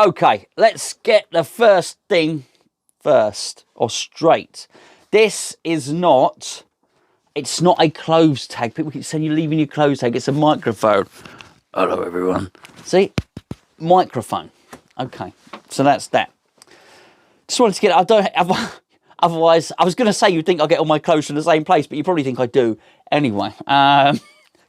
Okay, let's get the first thing first, or straight. This is not, it's not a clothes tag. People keep saying you're leaving your clothes tag. It's a microphone. Hello, everyone. See? Microphone. Okay, so that's that. Just wanted to get, otherwise, I was going to say you'd think I get all my clothes from the same place, but you probably think I do anyway.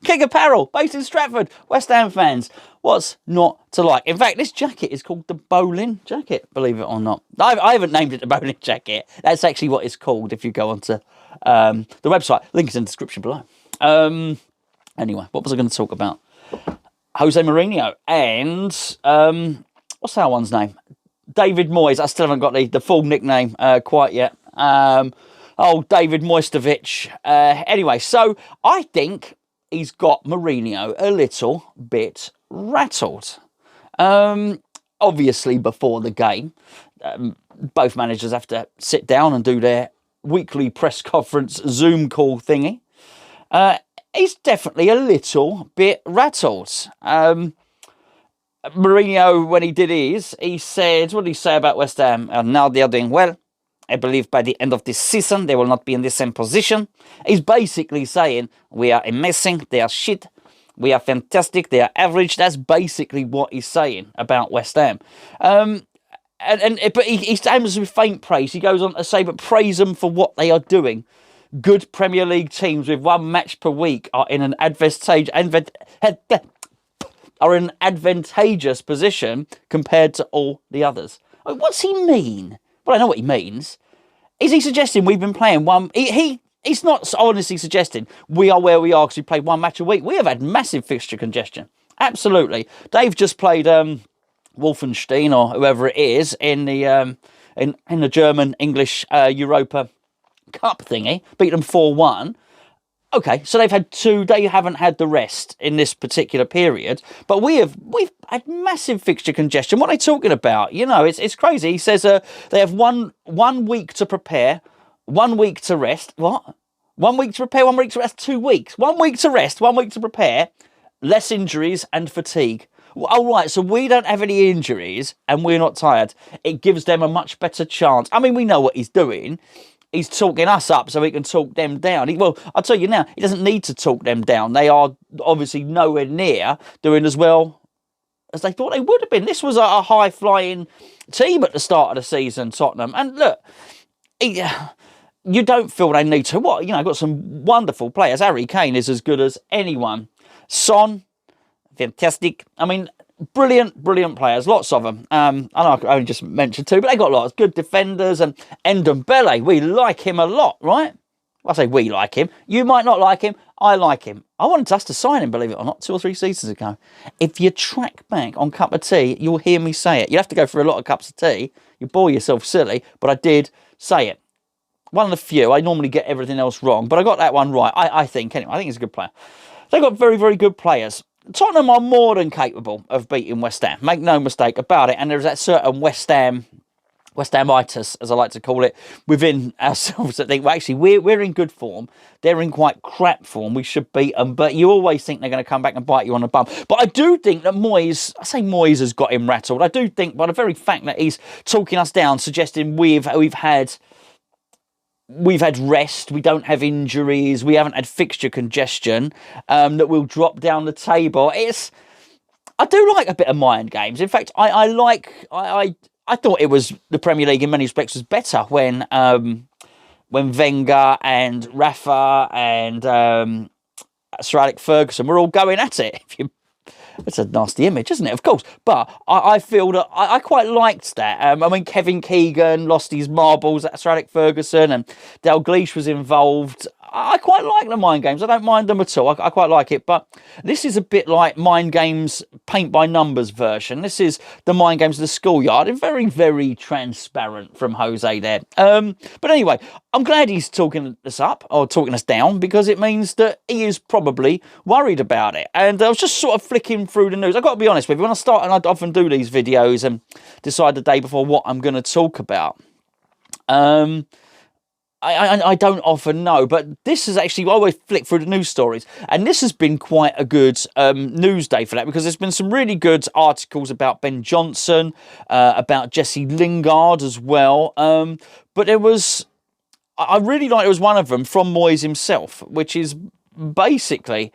King Apparel, based in Stratford. West Ham fans, what's not to like? In fact, this jacket is called the Bowling jacket, believe it or not. I haven't named it the Bowling jacket. That's actually what it's called if you go onto the website. Link is in the description below. Anyway, what was I going to talk about? Jose Mourinho and, what's that one's name? David Moyes. I still haven't got the full nickname quite yet. David Moistovic. Anyway, so I think he's got Mourinho a little bit rattled. Obviously, before the game, both managers have to sit down and do their weekly press conference Zoom call thingy. He's definitely a little bit rattled. Mourinho, when he did his, he said, what did he say about West Ham? Now they are doing well. I believe by the end of this season, they will not be in the same position. He's basically saying, we are amazing, they are shit. We are fantastic, they are average. That's basically what he's saying about West Ham. But he aims with faint praise. He goes on to say, but praise them for what they are doing. Good Premier League teams with one match per week are in an advantageous position compared to all the others. I mean, what's he mean? Well, I know what he means. Is he suggesting we've been playing one... He's not honestly suggesting we are where we are because we played one match a week. We have had massive fixture congestion. Absolutely. They've just played Wolfenstein or whoever it is in the German-English Europa Cup thingy. Beat them 4-1. Okay, so they've had two. They haven't had the rest in this particular period, but we've had massive fixture congestion. What are they talking about? You know, it's crazy. He says they have one week to prepare, 1 week to rest. What? 1 week to prepare, 1 week to rest. 2 weeks. 1 week to rest, 1 week to prepare. Less injuries and fatigue. Oh, right, so we don't have any injuries and we're not tired. It gives them a much better chance. I mean, we know what he's doing. He's talking us up so he can talk them down. Well, I'll tell you now, he doesn't need to talk them down. They are obviously nowhere near doing as well as they thought they would have been. This was a high-flying team at the start of the season, Tottenham. And look, you don't feel they need to. What? You know, got some wonderful players. Harry Kane is as good as anyone. Son, fantastic. I mean, brilliant players, lots of them. I know I only just mentioned two, but they got lots. Good defenders, and Ndombele, we like him a lot, right? I say we like him. You might not like him. I like him. I wanted us to sign him, believe it or not, 2 or 3 seasons ago. If you track back on Cup of Tea, you'll hear me say it. You have to go through a lot of cups of tea. You bore yourself silly, but I did say it. One of the few. I normally get everything else wrong, but I got that one right, I think. Anyway, I think he's a good player. They've got very, very good players. Tottenham are more than capable of beating West Ham. Make no mistake about it. And there's that certain West Hamitis, as I like to call it, within ourselves that think, well, actually, we're in good form. They're in quite crap form. We should beat them. But you always think they're going to come back and bite you on the bum. But I do think that Moyes has got him rattled. I do think by the very fact that he's talking us down, suggesting we've had rest, we don't have injuries, we haven't had fixture congestion, that we'll drop down the table. I do like a bit of mind games. In fact, I thought it was the Premier League in many respects was better when Wenger and Rafa and Sir Alex Ferguson were all going at it. It's a nasty image, isn't it? Of course. But I feel that I quite liked that. I mean, Kevin Keegan lost his marbles at Sir Alex Ferguson and Dalglish was involved. I quite like the mind games. I don't mind them at all. I quite like it. But this is a bit like mind games paint by numbers version. This is the mind games of the schoolyard. And very, very transparent from Jose there. But anyway, I'm glad he's talking us up or talking us down because it means that he is probably worried about it. And I was just sort of flicking through the news. I've got to be honest with you. When I start, and I often do these videos and decide the day before what I'm going to talk about. I don't often know, but this is actually, I always flick through the news stories, and this has been quite a good news day for that, because there's been some really good articles about Ben Johnson, about Jesse Lingard as well, but there was, I really like, it was one of them from Moyes himself, which is basically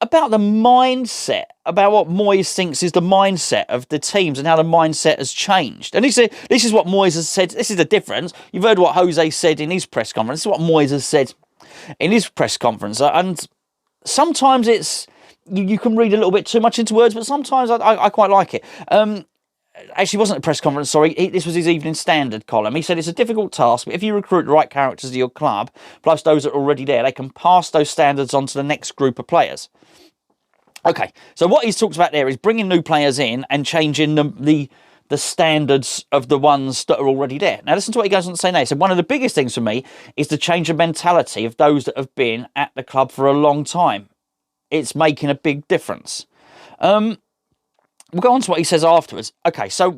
about the mindset, about what Moyes thinks is the mindset of the teams and how the mindset has changed. And this is what Moyes has said. This is the difference. You've heard what Jose said in his press conference. This is what Moyes has said in his press conference. And sometimes it's, you can read a little bit too much into words, but sometimes I quite like it. Actually, it wasn't a press conference, sorry. This was his Evening Standard column. He said it's a difficult task, but if you recruit the right characters to your club, plus those that are already there, they can pass those standards on to the next group of players. Okay, so what he's talked about there is bringing new players in and changing the standards of the ones that are already there. Now, listen to what he goes on to say now. He said, one of the biggest things for me is to change the mentality of those that have been at the club for a long time. It's making a big difference. We'll go on to what he says afterwards. Okay, so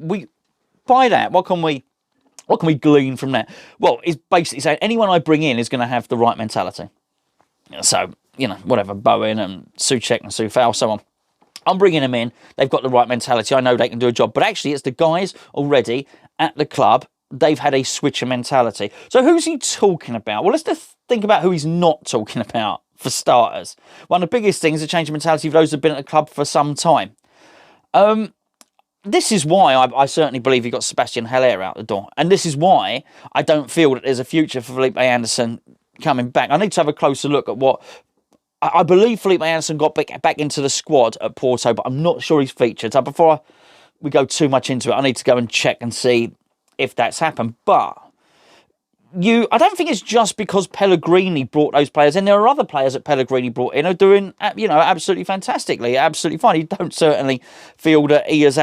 by that, what can we glean from that? Well, he's basically saying anyone I bring in is going to have the right mentality. So, whatever, Bowen and Souček and Soufal, so on. I'm bringing them in. They've got the right mentality. I know they can do a job. But actually, it's the guys already at the club. They've had a switch of mentality. So who's he talking about? Well, let's just think about who he's not talking about, for starters. One of the biggest things is a change of mentality for those who have been at the club for some time. This is why I certainly believe he got Sebastian Haller out the door. And this is why I don't feel that there's a future for Felipe Anderson coming back. I need to have a closer look at what... I believe Felipe Anderson got back into the squad at Porto, but I'm not sure he's featured. So before we go too much into it, I need to go and check and see if that's happened. But I don't think it's just because Pellegrini brought those players in. There are other players that Pellegrini brought in who are doing, absolutely fantastically, absolutely fine. You don't certainly feel that he's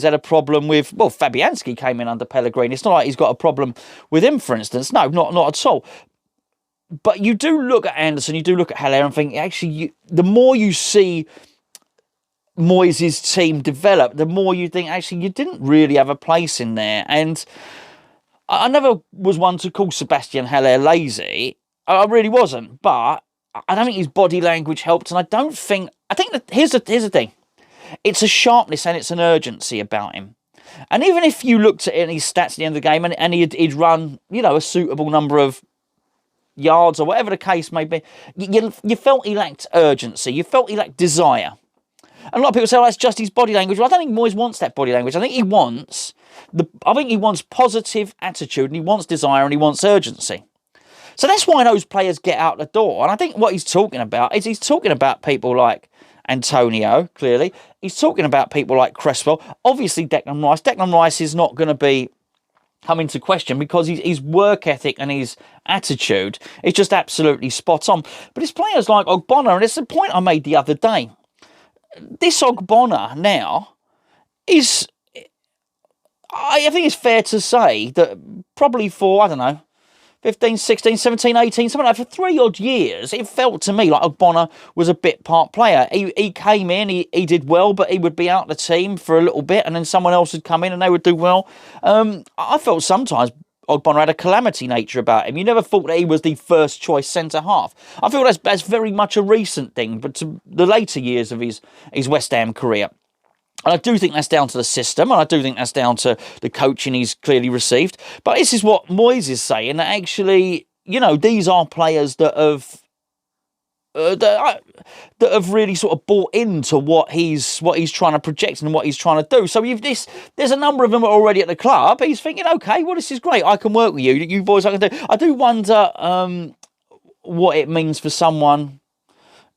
had a problem with... Well, Fabianski came in under Pellegrini. It's not like he's got a problem with him, for instance. No, not at all. But you do look at Anderson, you do look at Haller and think, actually, the more you see Moyes' team develop, the more you think, actually, you didn't really have a place in there. And I never was one to call Sebastian Haller lazy. I really wasn't. But I don't think his body language helped. And I think that here's the thing. It's a sharpness and it's an urgency about him. And even if you looked at it in his stats at the end of the game and he'd run, a suitable number of yards or whatever the case may be, you felt he lacked urgency. You felt he lacked desire. And a lot of people say, that's just his body language. Well, I don't think Moyes wants that body language. I think he wants positive attitude, and he wants desire, and he wants urgency. So that's why those players get out the door. And I think what he's talking about is he's talking about people like Antonio, clearly. He's talking about people like Cresswell. Obviously, Declan Rice. Declan Rice is not going to be come into question because his work ethic and his attitude is just absolutely spot on. But it's players like Ogbonna, and it's the point I made the other day. This Ogbonna now is, I think it's fair to say that probably for, 15, 16, 17, 18, something like that, for 3 odd years, it felt to me like Ogbonna was a bit part player. He came in, he did well, but he would be out the team for a little bit, and then someone else would come in and they would do well. I felt sometimes Ogbonna had a calamity nature about him. You never thought that he was the first choice centre-half. I feel that's very much a recent thing, but to the later years of his West Ham career. And I do think that's down to the system, and I do think that's down to the coaching he's clearly received. But this is what Moyes is saying, that actually, these are players that have really sort of bought into what he's trying to project and what he's trying to do. So there's a number of them already at the club. He's thinking, okay, well, this is great. I can work with you. You boys, I can do. I do wonder what it means for someone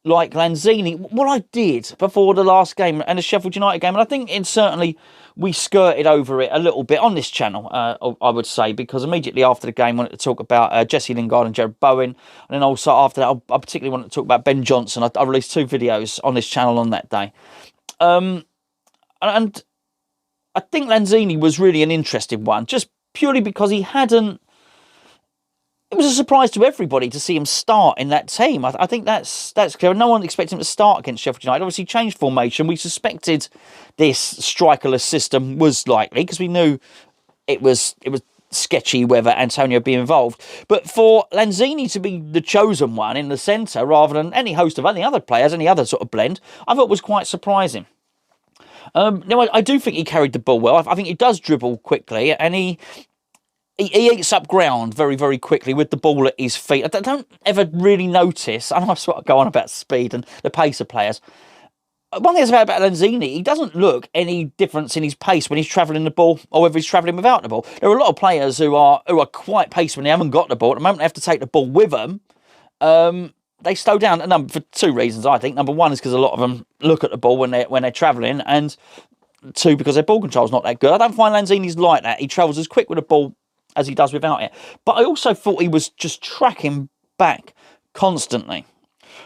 like Lanzini. Well, I did before the last game and the Sheffield United game, and I think certainly we skirted over it a little bit on this channel, I would say, because immediately after the game I wanted to talk about Jesse Lingard and Jared Bowen, and then also after that I particularly wanted to talk about Ben Johnson. I released 2 videos on this channel on that day. And I think Lanzini was really an interesting one, just purely because he hadn't... It was a surprise to everybody to see him start in that team. I think that's clear. No one expected him to start against Sheffield United. Obviously, changed formation. We suspected this strikerless system was likely because we knew it was sketchy whether Antonio be involved. But for Lanzini to be the chosen one in the centre rather than any host of any other players, any other sort of blend, I thought was quite surprising. Now, I do think he carried the ball well. I think he does dribble quickly, and he eats up ground very, very quickly with the ball at his feet. I don't ever really notice, I know I sort of go on about speed and the pace of players. One thing about Lanzini, he doesn't look any difference in his pace when he's travelling the ball or whether he's travelling without the ball. There are a lot of players who are quite paced when they haven't got the ball. At the moment they have to take the ball with them, they slow down for two reasons, I think. Number one is because a lot of them look at the ball when they're travelling, and two, because their ball control's not that good. I don't find Lanzini's like that. He travels as quick with the ball as he does without it. But I also thought he was just tracking back constantly.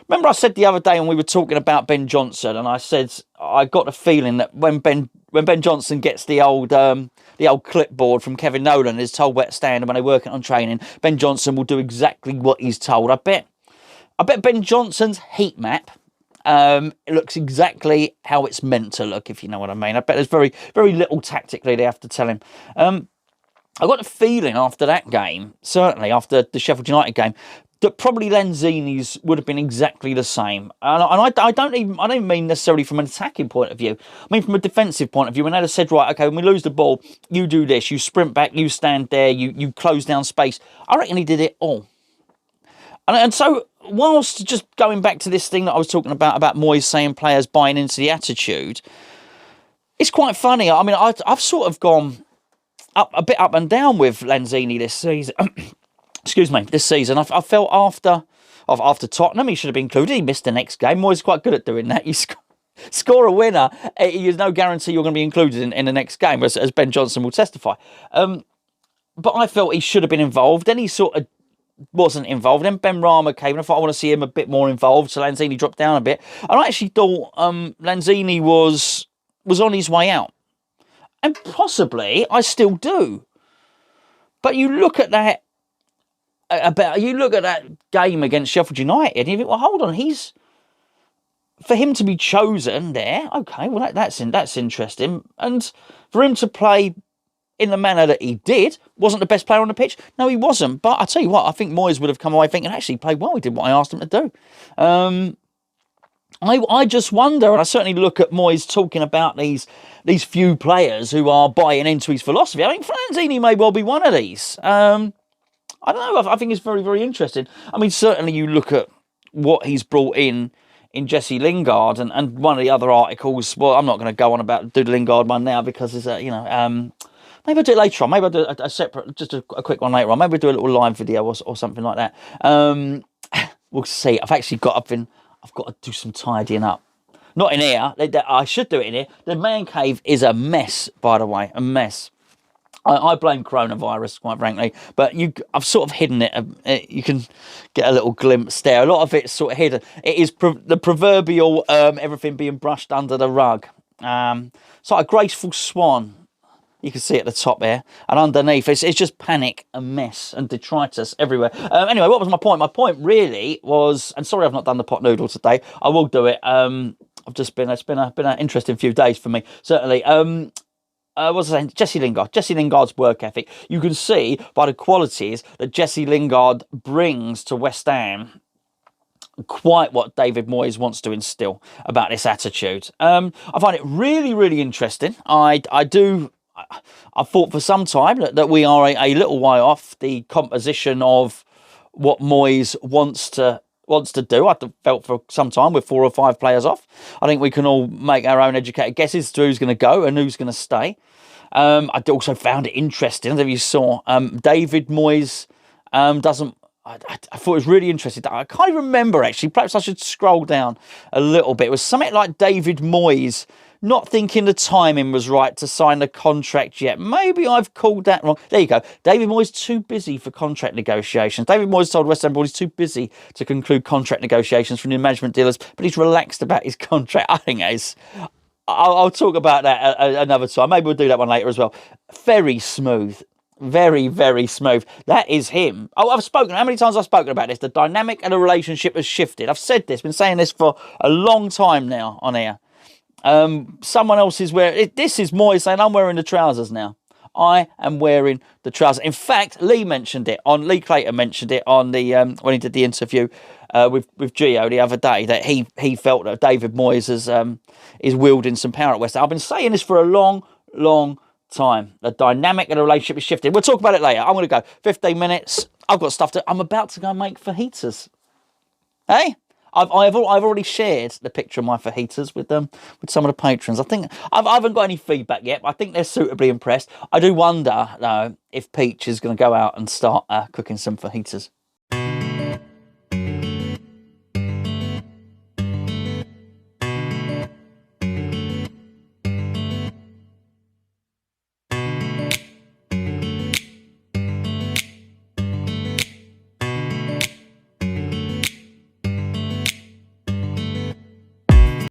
Remember I said the other day when we were talking about Ben Johnson, and I said I got the feeling that when Ben Johnson gets the old clipboard from Kevin Nolan, is told where to stand, and when they're working on training, Ben Johnson will do exactly what he's told. I bet Ben Johnson's heat map it looks exactly how it's meant to look, if you know what I mean. I bet there's very, very little tactically they have to tell him. I got the feeling after that game, certainly after the Sheffield United game, that probably Lanzini's would have been exactly the same. And I don't even mean necessarily from an attacking point of view. I mean from a defensive point of view. When they'd have said, right, okay, when we lose the ball, you do this, you sprint back, you stand there, you close down space. I reckon he did it all. And so, whilst just going back to this thing that I was talking about Moyes saying players buying into the attitude, it's quite funny. I mean, I've sort of gone a bit up and down with Lanzini this season. Excuse me, this season. I felt after Tottenham, he should have been included. He missed the next game. Moyes is quite good at doing that. You score a winner, there's no guarantee you're going to be included in the next game, as Ben Johnson will testify. But I felt he should have been involved. Then he sort of wasn't involved. Then Ben Rama came, and I thought I want to see him a bit more involved. So Lanzini dropped down a bit. And I actually thought Lanzini was on his way out, and possibly I still do. But you look at that game against Sheffield United, and you think, well, hold on, for him to be chosen there, okay, well that's interesting, and for him to play in the manner that he did, wasn't the best player on the pitch. No, he wasn't. But I tell you what, I think Moyes would have come away thinking, actually, he played well. He did what I asked him to do. I just wonder, and I certainly look at Moyes talking about these few players who are buying into his philosophy. I mean, Lanzini may well be one of these. I don't know. I think it's very, very interesting. I mean, certainly you look at what he's brought in Jesse Lingard, and one of the other articles. Well, I'm not going to go on about the Lingard one now because it's maybe I'll do it later on. Maybe I'll do a separate, just a quick one later on. Maybe we'll do a little live video or something like that. We'll see. I've got to do some tidying up. Not in here. I should do it in here. The man cave is a mess, by the way. A mess. I blame coronavirus, quite frankly, but I've sort of hidden it. You can get a little glimpse there. A lot of it's sort of hidden. It is the proverbial everything being brushed under the rug. It's like a graceful swan. You can see at the top there, and underneath it's just panic and mess and detritus everywhere. Anyway, what was my point? My point really was, and sorry I've not done the pot noodle today. I will do it. It's been an interesting few days for me, certainly. What was I saying? Jesse Lingard. Jesse Lingard's work ethic. You can see by the qualities that Jesse Lingard brings to West Ham quite what David Moyes wants to instill about this attitude. I find it really, really interesting. I thought for some time that we are a little way off the composition of what Moyes wants to do. I felt for some time with 4 or 5 players off. I think we can all make our own educated guesses as to who's going to go and who's going to stay. I also found it interesting, as you saw, David Moyes doesn't... I thought it was really interesting. I can't even remember, actually. Perhaps I should scroll down a little bit. It was something like David Moyes not thinking the timing was right to sign the contract yet. Maybe I've called that wrong. There you go. David Moyes too busy for contract negotiations. David Moyes told West Ham he's too busy to conclude contract negotiations for new management dealers, but he's relaxed about his contract. I think that is... I'll talk about that another time. Maybe we'll do that one later as well. Very smooth. Very, very smooth. That is him. I've spoken. How many times I've spoken about this? The dynamic and the relationship has shifted. I've said this. Been saying this for a long time now on air. Someone else is wearing... This is Moyes saying, I'm wearing the trousers now. I am wearing the trousers. In fact, Lee Clayton mentioned it on the when he did the interview with Gio the other day, that he felt that David Moyes is wielding some power at West Ham. I've been saying this for a long time. The dynamic of the relationship is shifting. We'll talk about it later. I'm going to go 15 minutes. I've got stuff I'm about to go make fajitas. Hey, I've already shared the picture of my fajitas with some of the patrons. I think I haven't got any feedback yet, but I think they're suitably impressed. I do wonder though if Peach is going to go out and start cooking some fajitas.